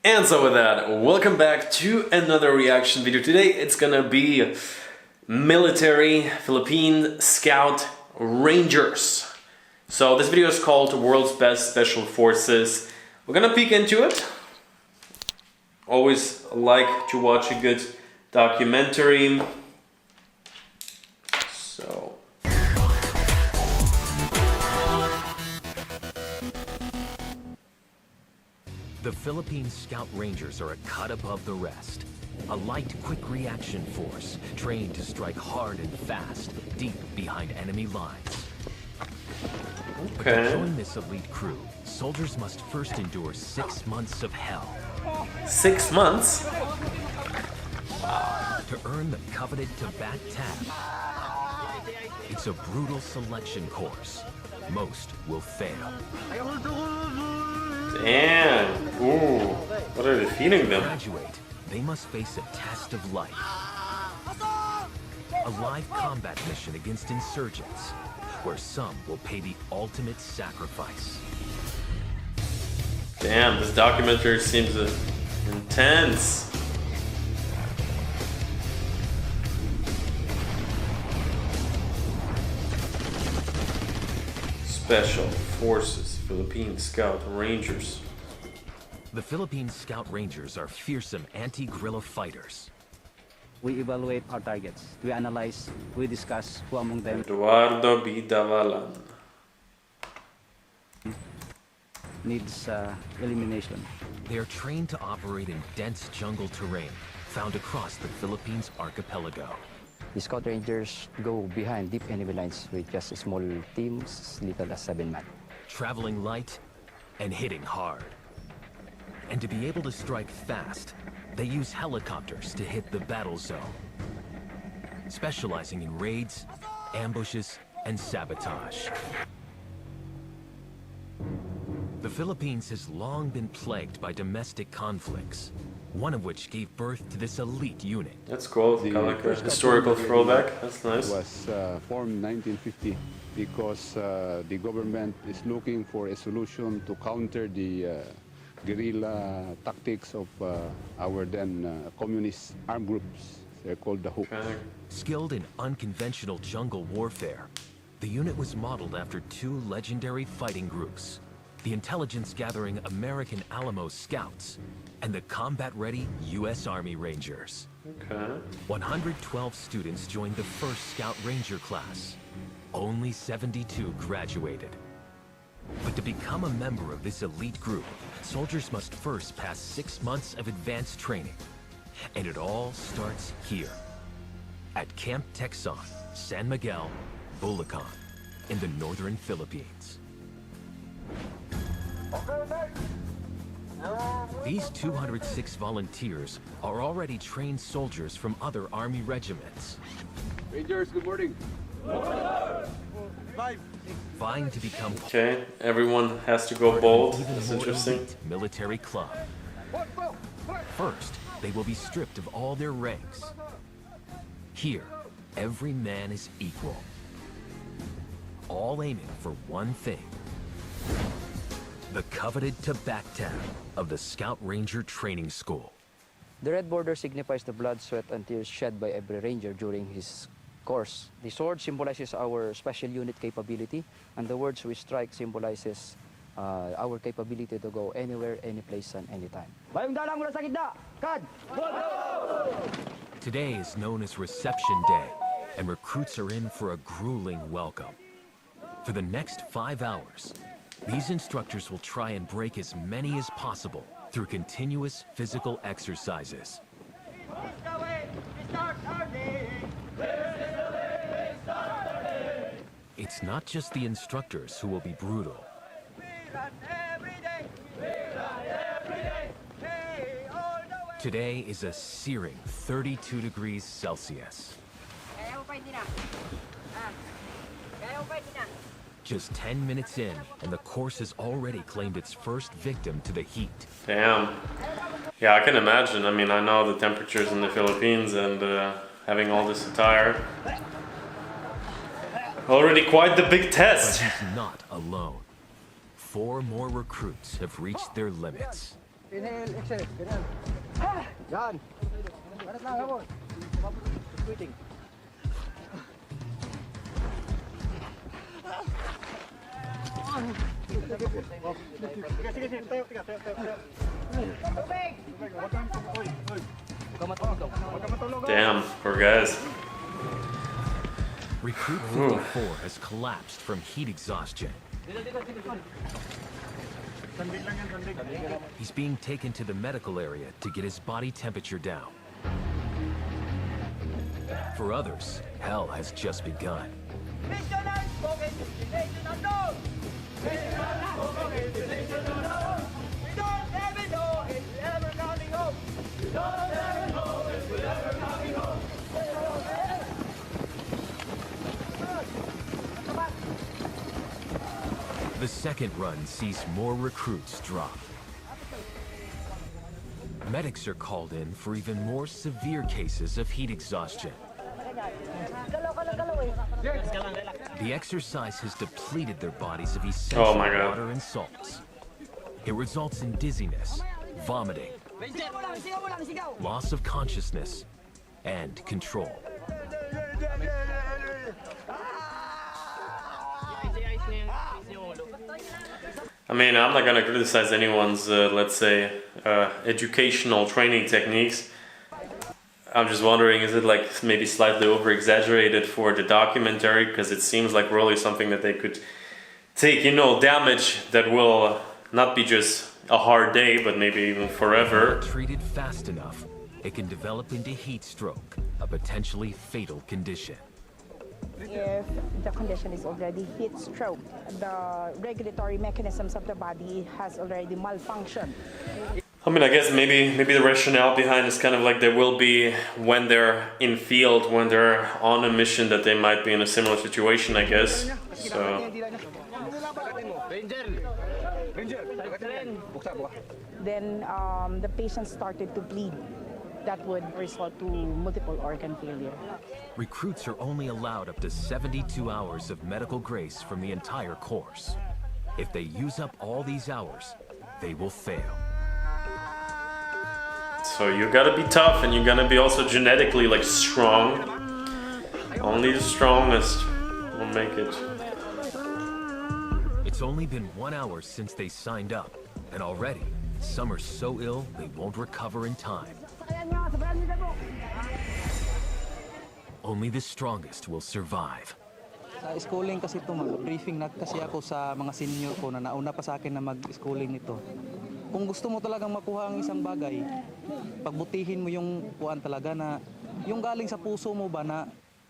And so with that, welcome back to another reaction video. Today it's gonna be military Philippine Scout Rangers. So this video is called World's Best Special Forces. We're gonna peek into it. Always like to watch a good documentary. So the Philippine Scout Rangers are a cut above the rest. A light, quick reaction force, trained to strike hard and fast, deep behind enemy lines. okay. To join this elite crew, soldiers must first endure 6 months of hell. 6 months? To earn the coveted Tabat tab. It's a brutal selection course. Most will fail. Damn. Ooh. What are they feeding To them? graduate, they must face a test of life. A live combat mission against insurgents, where some will pay the ultimate sacrifice. Damn, this documentary seems intense. Special Forces, Philippine Scout Rangers. The Philippine Scout Rangers are fearsome anti-guerrilla fighters. We evaluate our targets. We analyze, we discuss who among them Eduardo Bidavalan. needs elimination. They are trained to operate in dense jungle terrain found across the Philippines archipelago. The Scout Rangers go behind deep enemy lines with just small teams, as little as 7 men. Traveling light and hitting hard. And to be able to strike fast, they use helicopters to hit the battle zone, specializing in raids, ambushes, and sabotage. The Philippines has long been plagued by domestic conflicts, one of which gave birth to this elite unit. That's cool. Kind of like a historical throwback. That's nice. Was formed 1950 because the government is looking for a solution to counter the guerrilla tactics of our then communist armed groups. They're called the Hook. Okay. Skilled in unconventional jungle warfare, the unit was modeled after two legendary fighting groups: the intelligence-gathering American Alamo Scouts and the combat-ready U.S. Army Rangers. Okay. 112 students joined the first Scout Ranger class. Only 72 graduated. But to become a member of this elite group, soldiers must first pass 6 months of advanced training. And it all starts here, at Camp Texan, San Miguel, Bulacan, in the northern Philippines. These 206 volunteers are already trained soldiers from other Army regiments. Rangers, good morning. Vying to become Okay. Everyone has to go bold. even That's more interesting. elite military club. First, they will be stripped of all their ranks. Here, every man is equal. All aiming for one thing: the coveted Tabat tab of the Scout Ranger Training School. The red border signifies the blood, sweat, and tears shed by every ranger during his course. The sword symbolizes our special unit capability, and the words we strike symbolizes our capability to go anywhere, any place, and anytime. Bayong dalang mula sa gitna! Kad! Today is known as Reception Day, and recruits are in for a grueling welcome. For the next 5 hours, these instructors will try and break as many as possible through continuous physical exercises. It's not just the instructors who will be brutal. Today is a searing 32 degrees Celsius. Just 10 minutes in, and the course has already claimed its first victim to the heat. Damn. Yeah, I can imagine. I mean, I know the temperatures in the Philippines, and having all this attire. Already quite the big But test. he's not alone. 4 more recruits have reached their limits. Inhale, exhale. Ganyan. Yan. Karat lang, habol. Quitting. Damn, poor guys. Recruit 54 has collapsed from heat exhaustion. He's being taken to the medical area to get his body temperature down. For others, hell has just begun. The second run sees more recruits drop. Medics are called in for even more severe cases of heat exhaustion. The exercise has depleted their bodies of essential Oh my God. water and salts. It results in dizziness, vomiting, loss of consciousness, and control. I mean, I'm not gonna criticize anyone's, let's say, educational training techniques. I'm just wondering, is it like maybe slightly over-exaggerated for the documentary? Because it seems like really something that they could take, you know, damage that will not be just a hard day, but maybe even forever. If not treated fast enough, it can develop into heat stroke, a potentially fatal condition. If the condition is already heat stroke, the regulatory mechanisms of the body has already malfunctioned. I mean, I guess maybe the rationale behind is kind of like there will be, when they're in field, when they're on a mission, that they might be in a similar situation, I guess. So Then the patient started to bleed. That would result to multiple organ failure. Recruits are only allowed up to 72 hours of medical grace from the entire course. If they use up all these hours, they will fail. So you gotta be tough, and you gotta be also genetically like strong. Only the strongest will make it. It's only been 1 hour since they signed up, and already, some are so ill they won't recover in time. Only the strongest will survive. Sa schooling kasi ito, briefing na kasi ako sa mga senior ko na nauna pa sa akin na mag-schooling nito. Kung gusto mo talagang makuha ang isang bagay, pagbutihin mo yung kuan talaga na yung galing sa puso mo ba na.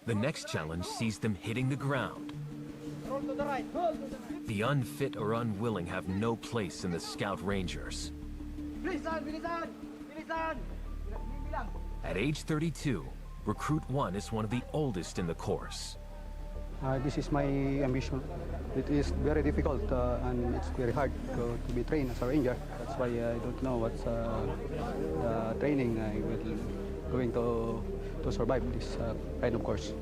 The next challenge sees them hitting the ground. The unfit or unwilling have no place in the Scout Rangers. At age 32, Recruit 1 is one of the oldest in the course. This is my ambition. It is very difficult and it's very hard to be trained as a ranger. That's why I don't know what's the training I will going to survive this kind of course.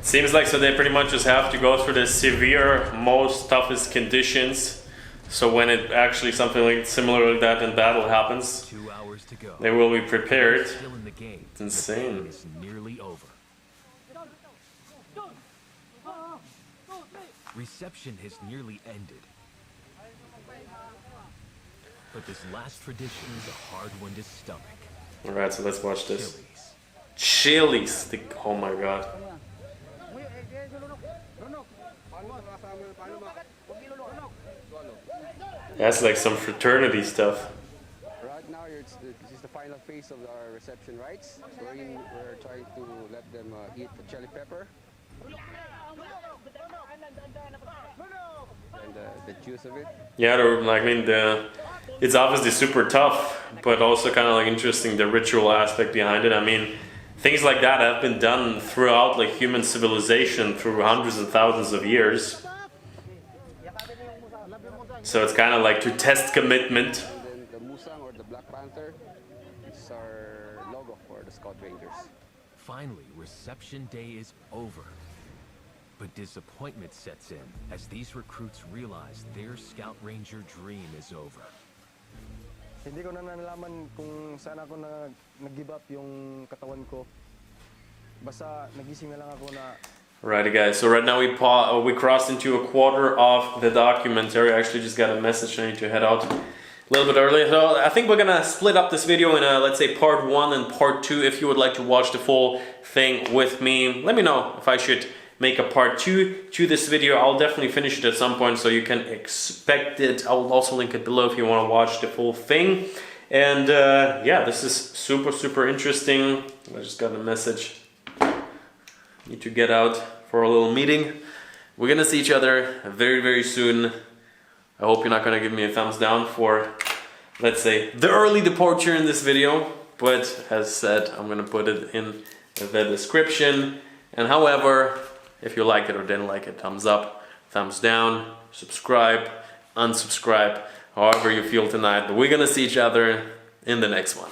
Seems like so they pretty much just have to go through the severe, most toughest conditions. So when it actually something like similar like that in battle happens, 2 hours to go. they will be prepared. Still in the game. It's insane. The game is nearly over. Reception has nearly ended. But this last tradition is a hard one to stomach. Alright, so let's watch this. Chilies. Chilies. Oh my god. That's like some fraternity stuff. Right now, this is the final phase of our reception rites. So we're trying to let them eat the chili pepper. and the juice of it. Yeah, I mean, it's obviously super tough, but also kind of like interesting, the ritual aspect behind it. I mean, things like that have been done throughout like human civilization through hundreds and thousands of years. So it's kind of like to test commitment. And then the musang or the Black Panther is our logo for the Scout Rangers. Finally, reception day is over. But disappointment sets in as these recruits realize their Scout Ranger dream is over. Hindi ko na nalaman kung saan ako nag-give up yung katawan ko. Basta nagising na lang ako na. Right, guys. So right now we crossed into a quarter of the documentary. I actually just got a message. I need to head out a little bit early. So I think we're gonna split up this video in let's say part 1 and part 2. If you would like to watch the full thing with me, let me know if I should make a part 2 to this video. I'll definitely finish it at some point, so you can expect it. I will also link it below if you want to watch the full thing. And yeah, this is super interesting. I just got a message. Need to get out for a little meeting. We're gonna see each other very soon. I hope you're not gonna give me a thumbs down for, let's say, the early departure in this video, but as said, I'm gonna put it in the description. And however, if you like it or didn't like it, thumbs up, thumbs down, subscribe, unsubscribe, however you feel tonight. But we're gonna see each other in the next one.